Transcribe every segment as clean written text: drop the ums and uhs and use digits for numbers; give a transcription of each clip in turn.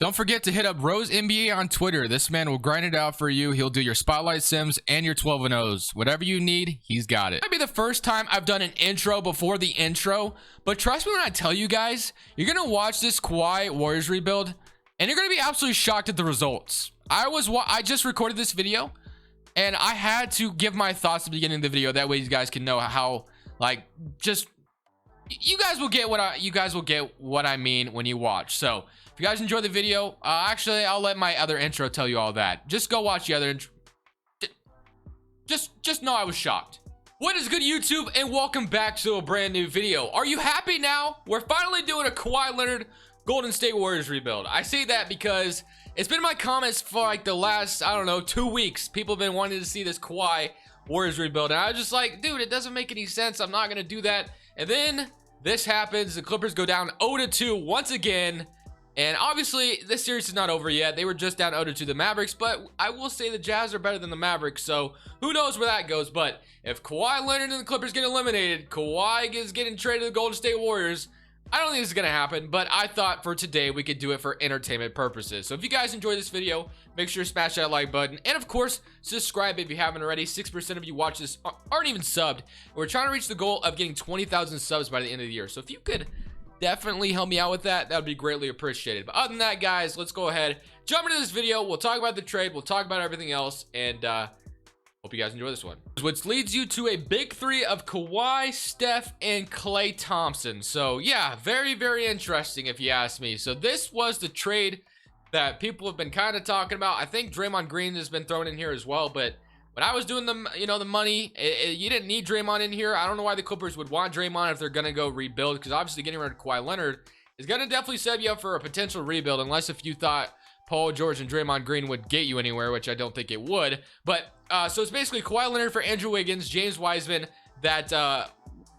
Don't forget to hit up Rose NBA on Twitter. This man will grind it out for you. He'll do your spotlight sims and your 12 and O's. Whatever you need, he's got it. Might be the first time I've done an intro before the intro, but trust me when I tell you guys, you're gonna watch this Kawhi Warriors rebuild, and you're gonna be absolutely shocked at the results. I just recorded this video, and I had to give my thoughts at the beginning of the video. That way, you guys can know how, like, just you guys will get what I mean when you watch. So if you guys enjoy the video, actually I'll let my other intro tell you all that. Just go watch the other intro. Just know I was shocked. What is good, YouTube, and welcome back to a brand new video. Are you happy now? We're finally doing a Kawhi Leonard Golden State Warriors rebuild. I say that because it's been in my comments for like the last, I don't know, 2 weeks. People have been wanting to see this Kawhi Warriors rebuild, and I was just like, dude, it doesn't make any sense. I'm not gonna do that. And then this happens. The Clippers go down 0-2 once again. And obviously, this series is not over yet. They were just down 0-2 to the Mavericks. But I will say the Jazz are better than the Mavericks. So who knows where that goes. But if Kawhi Leonard and the Clippers get eliminated, Kawhi is getting traded to the Golden State Warriors, I don't think this is going to happen, but I thought for today we could do it for entertainment purposes. So if you guys enjoyed this video, make sure to smash that like button. And of course, subscribe if you haven't already. 6% of you watch this aren't even subbed. We're trying to reach the goal of getting 20,000 subs by the end of the year. So if you could definitely help me out with that, that would be greatly appreciated. But other than that, guys, let's go ahead, jump into this video. We'll talk about the trade. We'll talk about everything else. And hope you guys enjoy this one. Which leads you to a big three of Kawhi, Steph, and Klay Thompson. So yeah, very, very interesting if you ask me. So this was the trade that people have been kind of talking about. I think Draymond Green has been thrown in here as well. But when I was doing the money, you didn't need Draymond in here. I don't know why the Clippers would want Draymond if they're going to go rebuild. Because obviously getting rid of Kawhi Leonard is going to definitely set you up for a potential rebuild. Unless if you thought Paul George and Draymond Green would get you anywhere, which I don't think it would. But so it's basically Kawhi Leonard for Andrew Wiggins, James Wiseman, that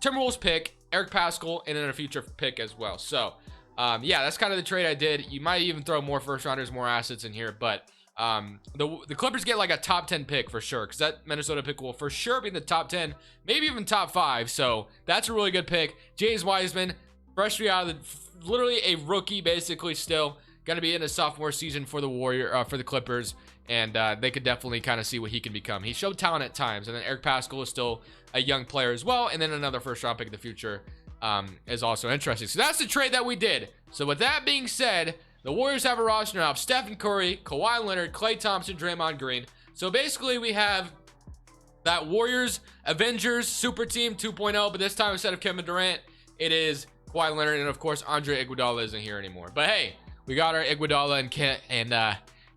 Timberwolves pick, Eric Paschall, and then a future pick as well. So yeah, that's kind of the trade I did. You might even throw more first rounders, more assets in here, but the Clippers get like a top 10 pick for sure, because that Minnesota pick will for sure be in the top 10, maybe even top 5. So that's a really good pick. James Wiseman, freshly out of the, literally a rookie, basically still. Going to be in a sophomore season for the Clippers, and they could definitely kind of see what he can become. He showed talent at times, and then Eric Paschall is still a young player as well, and then another first round pick in the future is also interesting. So that's the trade that we did. So with that being said, the Warriors have a roster now of Stephen Curry, Kawhi Leonard, Klay Thompson, Draymond Green. So basically we have that Warriors Avengers super team 2.0, but this time instead of Kevin Durant, it is Kawhi Leonard, and of course Andre Iguodala isn't here anymore. But hey, we got our Iguodala and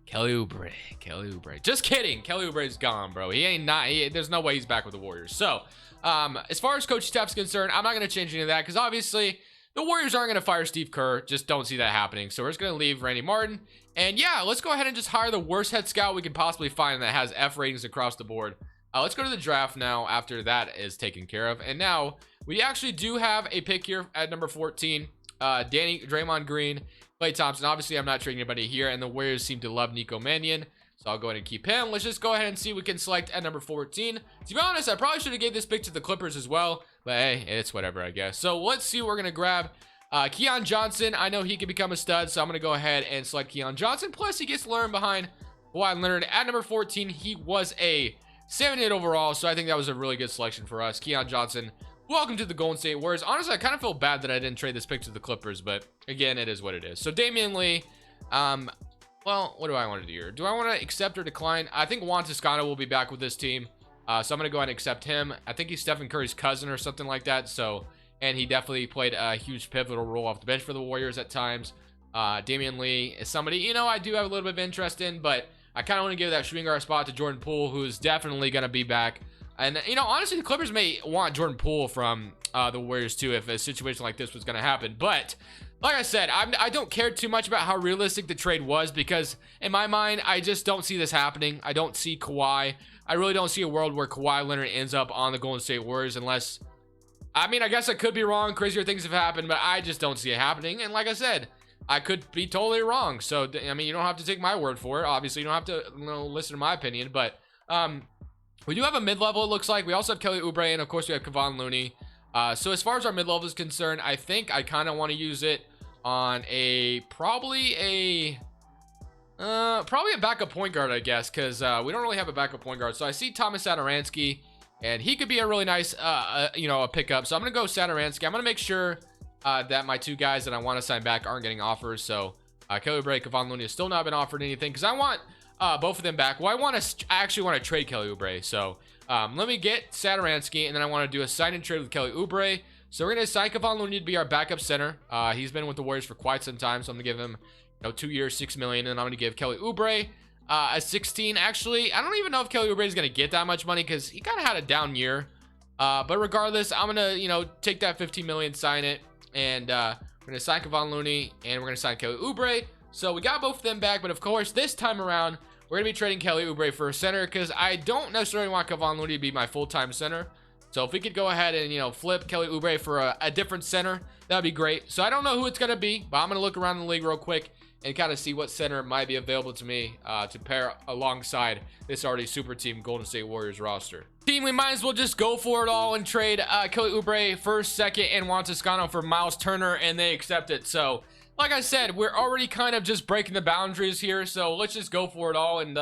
Kelly Oubre. Just kidding. Kelly Oubre's gone, bro. There's no way he's back with the Warriors. So, as far as Coach Steph's concerned, I'm not going to change any of that because obviously the Warriors aren't going to fire Steve Kerr. Just don't see that happening. So we're just going to leave Randy Martin. And yeah, let's go ahead and just hire the worst head scout we can possibly find that has F ratings across the board. Let's go to the draft now after that is taken care of. And now we actually do have a pick here at number 14. Draymond Green, Klay Thompson. Obviously, I'm not trading anybody here, and the Warriors seem to love Nico Mannion, so I'll go ahead and keep him. Let's just go ahead and see what we can select at number 14. To be honest, I probably should have gave this pick to the Clippers as well, but hey, it's whatever, I guess. So let's see what we're going to grab. Keon Johnson, I know he can become a stud, so I'm going to go ahead and select Keon Johnson. Plus, he gets to learn behind Kawhi Leonard. At number 14, he was a 78 overall, so I think that was a really good selection for us. Keon Johnson, welcome to the Golden State Warriors. Honestly, I kind of feel bad that I didn't trade this pick to the Clippers, but again, it is what it is. So Damian Lee, well, what do I want to do here? Do I want to accept or decline? I think Juan Toscano will be back with this team, so I'm going to go ahead and accept him. I think he's Stephen Curry's cousin or something like that, so, and he definitely played a huge pivotal role off the bench for the Warriors at times. Damian Lee is somebody, you know, I do have a little bit of interest in, but I kind of want to give that shooting guard spot to Jordan Poole, who's definitely going to be back. And, you know, honestly, the Clippers may want Jordan Poole from the Warriors, too, if a situation like this was going to happen. But, like I said, I don't care too much about how realistic the trade was because, in my mind, I just don't see this happening. I don't see Kawhi. I really don't see a world where Kawhi Leonard ends up on the Golden State Warriors unless, I mean, I guess I could be wrong. Crazier things have happened, but I just don't see it happening. And like I said, I could be totally wrong. So, I mean, you don't have to take my word for it. Obviously, you don't have to listen to my opinion, but we do have a mid-level, it looks like. We also have Kelly Oubre, and of course we have Kevon Looney. So as far as our mid-level is concerned, I think I kind of want to use it on probably a Probably a backup point guard, I guess, because we don't really have a backup point guard. So I see Thomas Satoransky, and he could be a really nice, you know, a pickup. So I'm gonna go Satoransky. I'm gonna make sure that my two guys that I want to sign back aren't getting offers. So Kelly Oubre, Kevon Looney has still not been offered anything because I want both of them back. Well, I actually want to trade Kelly Oubre. So let me get Satoransky, and then I want to do a sign and trade with Kelly Oubre. So we're gonna sign Kevon Looney to be our backup center. He's been with the Warriors for quite some time, so I'm gonna give him, you know, 2 years, $6 million, and I'm gonna give Kelly Oubre a 16. Actually, I don't even know if Kelly Oubre is gonna get that much money because he kind of had a down year. But regardless, I'm gonna, you know, take that 15 million, sign it, and we're gonna sign Kevon Looney, and we're gonna sign Kelly Oubre. So we got both of them back, but of course, this time around, we're gonna be trading Kelly Oubre for a center because I don't necessarily want Kevon Looney to be my full-time center. So if we could go ahead and, you know, flip Kelly Oubre for a different center, that would be great. So I don't know who it's gonna be, but I'm gonna look around the league real quick and kind of see what center might be available to me to pair alongside this already super team Golden State Warriors roster. Team, we might as well just go for it all and trade Kelly Oubre first, second, and Juan Toscano for Miles Turner, and they accept it. So like I said, we're already kind of just breaking the boundaries here, so let's just go for it all. And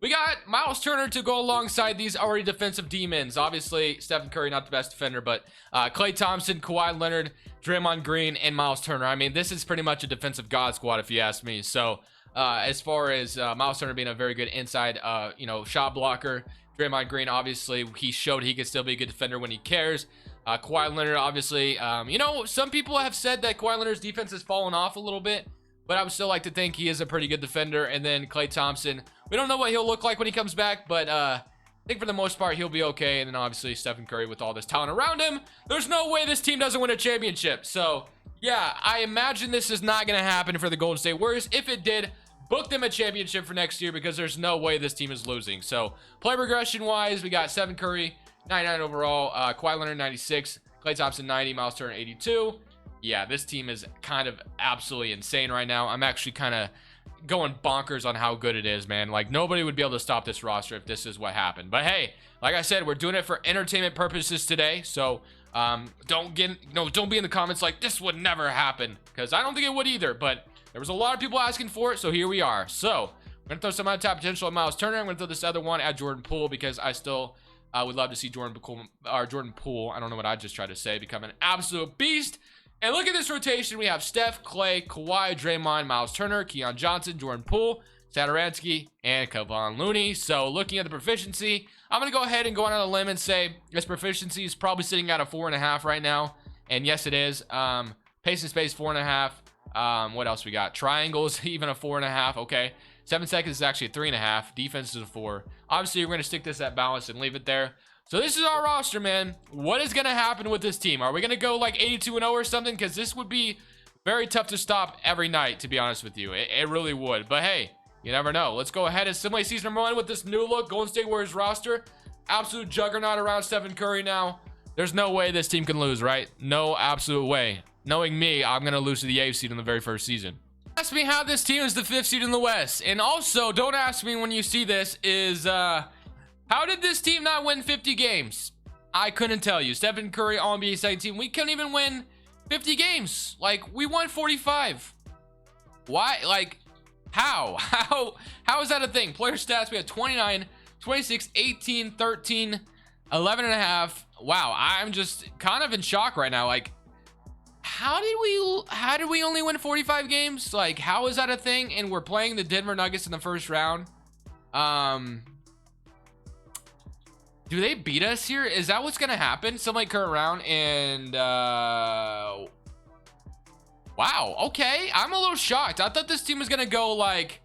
we got Miles Turner to go alongside these already defensive demons. Obviously, Stephen Curry, not the best defender, but Klay Thompson, Kawhi Leonard, Draymond Green, and Miles Turner. I mean, this is pretty much a defensive god squad, if you ask me. So, as far as Miles Turner being a very good inside, you know, shot blocker, Draymond Green, obviously, he showed he could still be a good defender when he cares. Kawhi Leonard, obviously, you know, some people have said that Kawhi Leonard's defense has fallen off a little bit, but I would still like to think he is a pretty good defender. And then Klay Thompson, we don't know what he'll look like when he comes back, but I think for the most part he'll be okay. And then obviously Stephen Curry with all this talent around him, there's no way this team doesn't win a championship. So yeah, I imagine this is not going to happen for the Golden State Warriors. If it did, book them a championship for next year because there's no way this team is losing. So play regression wise, we got Stephen Curry 99 overall, Kawhi Leonard 96, Klay Thompson 90, Miles Turner 82. Yeah, this team is kind of absolutely insane right now. I'm actually kind of going bonkers on how good it is, man. Like, nobody would be able to stop this roster if this is what happened. But hey, like I said, we're doing it for entertainment purposes today. So don't be in the comments like this would never happen, because I don't think it would either. But there was a lot of people asking for it, so here we are. So we're gonna throw some untapped potential at Miles Turner. I'm gonna throw this other one at Jordan Poole because I still would love to see Jordan Poole. I don't know what I just tried to say. Become an absolute beast. And look at this rotation. We have Steph, Klay, Kawhi, Draymond, Miles Turner, Keon Johnson, Jordan Poole, Satoransky, and Kevon Looney. So looking at the proficiency, I'm going to go ahead and go on a limb and say this proficiency is probably sitting at a 4.5 right now. And yes, it is. Pace and space, 4.5. What else we got? Triangles, even a 4.5. Okay. 7 seconds is actually a 3.5. Defense is a 4. Obviously, we're going to stick this at balance and leave it there. So this is our roster, man. What is going to happen with this team? Are we going to go like 82-0 or something? Because this would be very tough to stop every night, to be honest with you. It really would. But hey, you never know. Let's go ahead and simulate season number 1 with this new look Golden State Warriors roster. Absolute juggernaut around Stephen Curry now. There's no way this team can lose, right? No absolute way. Knowing me, I'm going to lose to the 8th seed in the very first season. Ask me how this team is the 5th seed in the West. And also, don't ask me when you see this is... how did this team not win 50 games? I couldn't tell you. Stephen Curry, All-NBA second team. We couldn't even win 50 games. Like, we won 45. Why? Like, how? How is that a thing? Player stats, we had 29, 26, 18, 13, 11 and a half. Wow, I'm just kind of in shock right now. Like, how did we only win 45 games? Like, how is that a thing? And we're playing the Denver Nuggets in the first round. Do they beat us here? Is that what's gonna happen? Some like current round and wow, okay. I'm a little shocked. I thought this team was gonna go like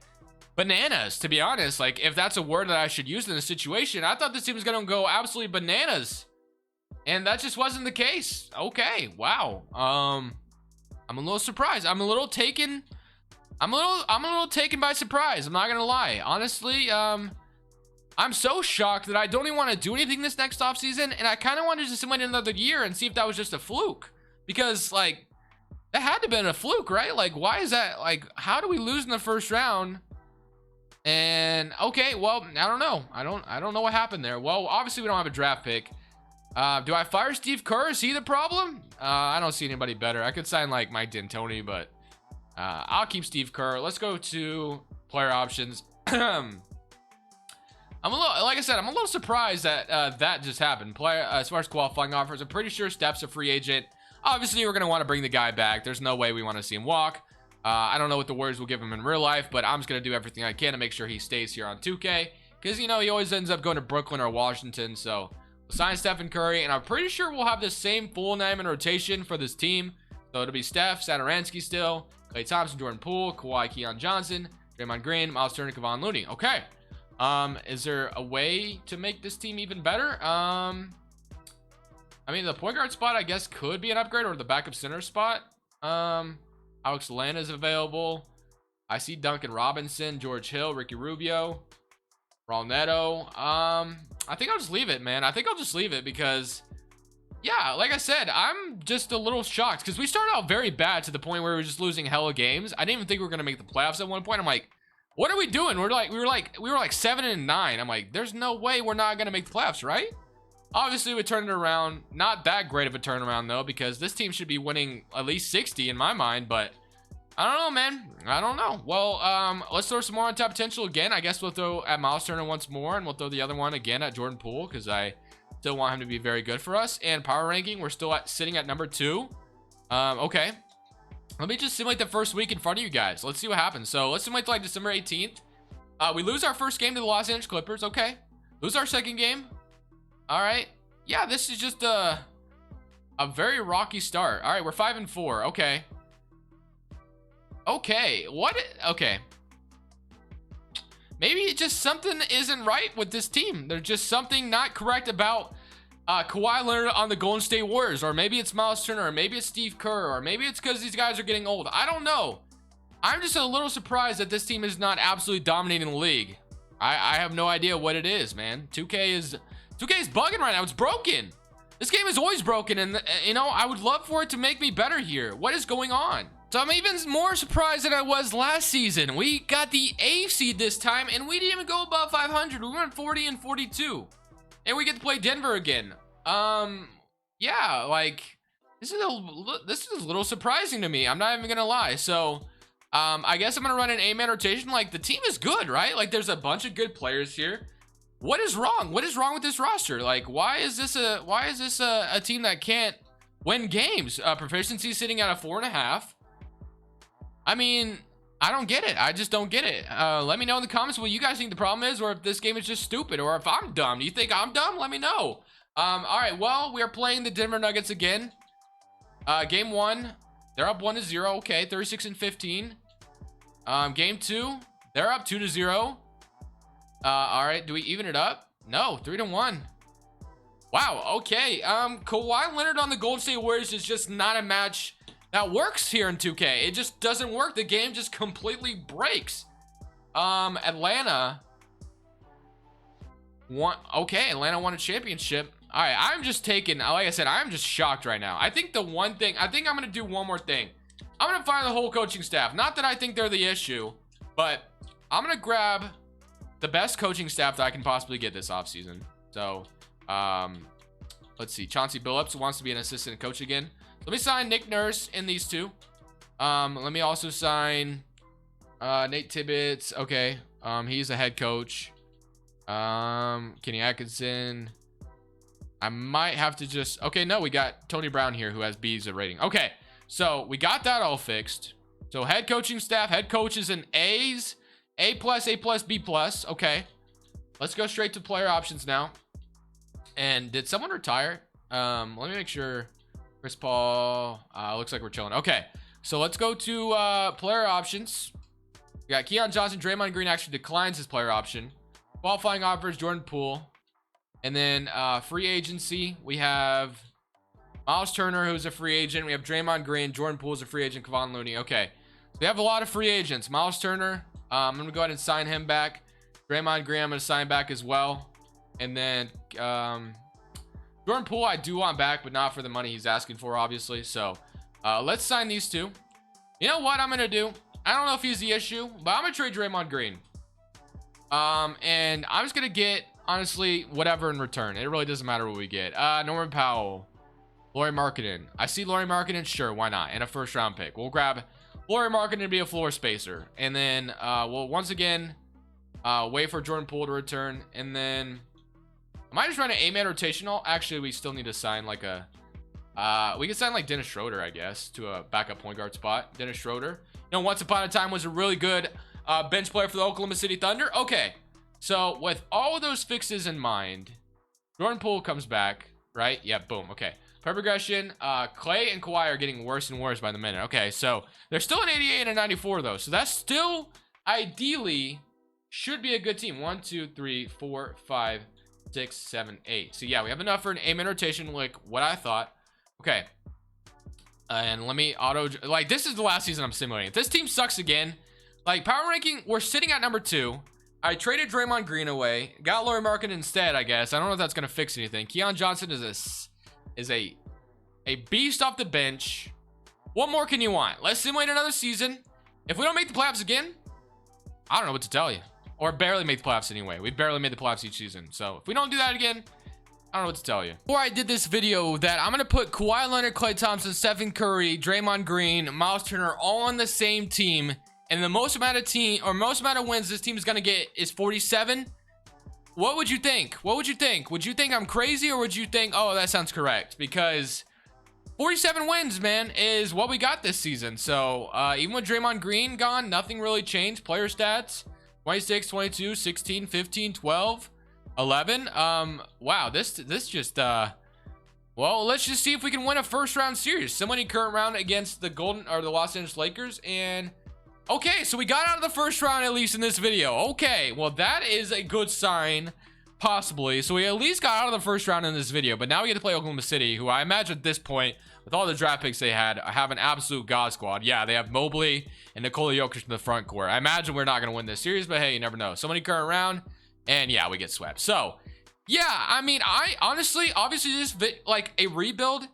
bananas, to be honest. Like, if that's a word that I should use in this situation, I thought this team was gonna go absolutely bananas. And that just wasn't the case. Okay, wow. I'm a little surprised. I'm a little taken by surprise. I'm not gonna lie. Honestly, I'm so shocked that I don't even want to do anything this next offseason, and I kind of wanted to simulate another year and see if that was just a fluke. Because, like, that had to have been a fluke, right? Like, why is that? Like, how do we lose in the first round? And, okay, well, I don't know. I don't know what happened there. Well, obviously we don't have a draft pick. Do I fire Steve Kerr? Is he the problem? I don't see anybody better. I could sign, like, Mike D'Antoni, but I'll keep Steve Kerr. Let's go to player options. I'm a little, like I said, I'm a little surprised that that just happened. As far as qualifying offers, I'm pretty sure Steph's a free agent. Obviously, we're going to want to bring the guy back. There's no way we want to see him walk. I don't know what the Warriors will give him in real life, but I'm just going to do everything I can to make sure he stays here on 2K. Because, you know, he always ends up going to Brooklyn or Washington. So, we'll sign Stephen Curry. And I'm pretty sure we'll have the same full name and rotation for this team. So, it'll be Steph, Satoransky still, Klay Thompson, Jordan Poole, Kawhi, Keon Johnson, Draymond Green, Miles Turner, Kevon Looney. Okay. Is there a way to make this team even better? I mean, the point guard spot, I guess, could be an upgrade, or the backup center spot. Alex Len is available. I see Duncan Robinson, George Hill, Ricky Rubio, Raul Neto. I think I'll just leave it, man. I think I'll just leave it because, yeah, like I said, I'm just a little shocked because we started out very bad to the point where we were just losing hella games. I didn't even think we were gonna make the playoffs at one point. I'm like, what are we doing? We were like 7-9. I'm like, there's no way we're not gonna make the playoffs, right? Obviously, we turned it around. Not that great of a turnaround, though, because this team should be winning at least 60 in my mind, but I don't know, man. I don't know. Well, let's throw some more on top potential again. I guess we'll throw at Miles Turner once more, and we'll throw the other one again at Jordan Poole, because I still want him to be very good for us. And power ranking, we're still sitting at number 2. Okay. Let me just simulate the first week in front of you guys. Let's see what happens. So, let's simulate like December 18th. We lose our first game to the Los Angeles Clippers. Okay. Lose our second game. All right. Yeah, this is just a very rocky start. All right, we're 5-4. Okay. Okay. What? Okay. Maybe it just something isn't right with this team. There's just something not correct about Kawhi Leonard on the Golden State Warriors, or maybe it's Miles Turner, or maybe it's Steve Kerr, or maybe it's because these guys are getting old. I don't know. I'm just a little surprised that this team is not absolutely dominating the league. I have no idea what it is, man. 2K is bugging right now. It's broken. This game is always broken, and you know, I would love for it to make me better here. What is going on? So I'm even more surprised than I was last season. We got the 8th seed this time, and we didn't even go above 500. We went 40-42, and we get to play Denver again. Yeah, like this is a little surprising to me. I'm not even gonna lie. So, I guess I'm gonna run an 8-man rotation. Like, the team is good, right? Like, there's a bunch of good players here. What is wrong? What is wrong with this roster? Like, why is this a team that can't win games? Proficiency sitting at a 4.5. I mean, I don't get it. I just don't get it. Let me know in the comments what you guys think the problem is, or if this game is just stupid, or if I'm dumb. Do you think I'm dumb? Let me know. All right. Well, we are playing the Denver Nuggets again. Game 1, they're up 1-0. Okay, 36-15. Game 2, they're up 2-0. All right, do we even it up? No, 3-1. Wow, okay. Kawhi Leonard on the Golden State Warriors is just not a match that works here in 2K. It just doesn't work. The game just completely breaks. Atlanta won. Okay, Atlanta won a championship. All right, I'm just taking, like I said, I'm just shocked right now. I think the one thing, I think I'm going to do one more thing. I'm going to fire the whole coaching staff. Not that I think they're the issue, but I'm going to grab the best coaching staff that I can possibly get this offseason. So, let's see. Chauncey Billups wants to be an assistant coach again. Let me sign Nick Nurse in these two. Let me also sign Nate Tibbetts. Okay. He's a head coach. Kenny Atkinson. I might have to just... Okay, no, we got Tony Brown here who has B's a rating. Okay, so we got that all fixed. So head coaching staff, head coaches in A's. A+, B+. Okay. Let's go straight to player options now. And did someone retire? Let me make sure. Chris Paul. Looks like we're chilling. Okay. So let's go to player options. We got Keon Johnson. Draymond Green actually declines his player option. Qualifying offers, Jordan Poole. And then free agency, we have Miles Turner, who's a free agent. We have Draymond Green. Jordan Poole is a free agent. Kevon Looney. Okay. So we have a lot of free agents. Miles Turner. I'm going to go ahead and sign him back. Draymond Green, I'm going to sign back as well. And then Jordan Poole, I do want back, but not for the money he's asking for, obviously. So let's sign these two. You know what I'm going to do? I don't know if he's the issue, but I'm going to trade Draymond Green. And I'm just going to get, honestly, whatever in return. It really doesn't matter what we get. Norman Powell. Lauri Markkanen. I see Lauri Markkanen. Sure, why not? And a first-round pick. We'll grab Lauri Markkanen to be a floor spacer. And then, we'll once again wait for Jordan Poole to return. And then, am I just running an 8-man rotational? Actually, we still need to sign like a... we could sign like Dennis Schroeder, I guess, to a backup point guard spot. Dennis Schroeder, you know, once upon a time was a really good bench player for the Oklahoma City Thunder. Okay, so with all of those fixes in mind, Jordan Poole comes back, right? Yeah, boom. Okay, per progression, Clay and Kawhi are getting worse and worse by the minute. Okay, so they're still an 88 and a 94 though, so that's still ideally should be a good team. 1, 2, 3, 4, 5, 6, 7, 8. So yeah, we have enough for an 8-man rotation, like what I thought. Okay, and let me like, this is the last season I'm simulating. If this team sucks again, like power ranking, we're sitting at number 2. I traded Draymond Green away, got Lauri Markkanen instead, I guess. I don't know if that's gonna fix anything. Keon Johnson is a beast off the bench. What more can you want? Let's simulate another season. If we don't make the playoffs again, I don't know what to tell you. Or barely make the playoffs anyway. We barely made the playoffs each season. So if we don't do that again, I don't know what to tell you. Before I did this video, that I'm gonna put Kawhi Leonard, Klay Thompson, Stephen Curry, Draymond Green, Miles Turner all on the same team, and the most amount of wins this team is gonna get is 47. What would you think? What would you think? Would you think I'm crazy, or would you think, oh, that sounds correct? Because 47 wins, man, is what we got this season. So even with Draymond Green gone, nothing really changed. Player stats: 26, 22, 16, 15, 12, 11. Wow, this just well, let's just see if we can win a first round series. Somebody current round against the Los Angeles Lakers. And okay, so we got out of the first round, at least in this video. Okay, well, that is a good sign, possibly. So we at least got out of the first round in this video, but now we get to play Oklahoma City, who I imagine at this point, with all the draft picks they had, have an absolute god squad. Yeah, they have Mobley and Nikola Jokic in the front court. I imagine we're not going to win this series, but hey, you never know. Somebody current round, and yeah, we get swept. So yeah, I mean, I honestly, obviously, this like a rebuild.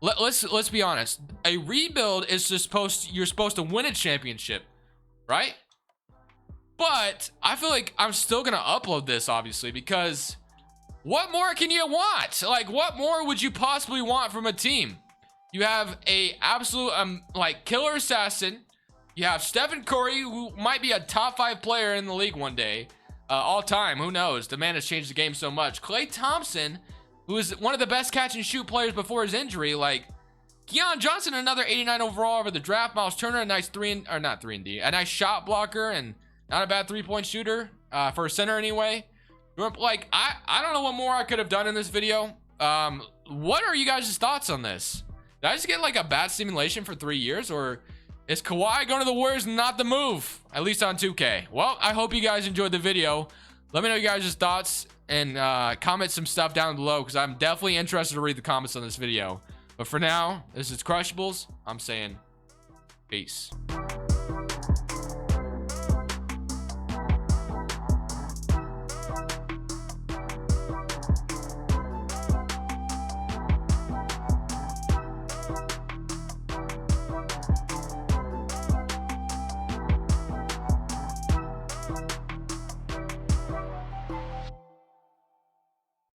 Let's be honest. A rebuild is you're supposed to win a championship, right? But I feel like I'm still gonna upload this, obviously, because what more can you want? Like, what more would you possibly want from a team? You have a absolute like killer assassin. You have Stephen Curry, who might be a top 5 player in the league one day. All time, who knows? The man has changed the game so much. Klay Thompson, who is one of the best catch and shoot players before his injury. Like Keon Johnson, another 89 overall over the draft. Miles Turner, a nice a nice shot blocker and not a bad 3-point shooter for a center anyway. Like, I don't know what more I could have done in this video. What are you guys' thoughts on this? Did I just get like a bad simulation for 3 years, or is Kawhi going to the Warriors not the move? At least on 2K. Well, I hope you guys enjoyed the video. Let me know you guys' thoughts and comment some stuff down below, because I'm definitely interested to read the comments on this video. But for now, this is Crushables. I'm saying peace.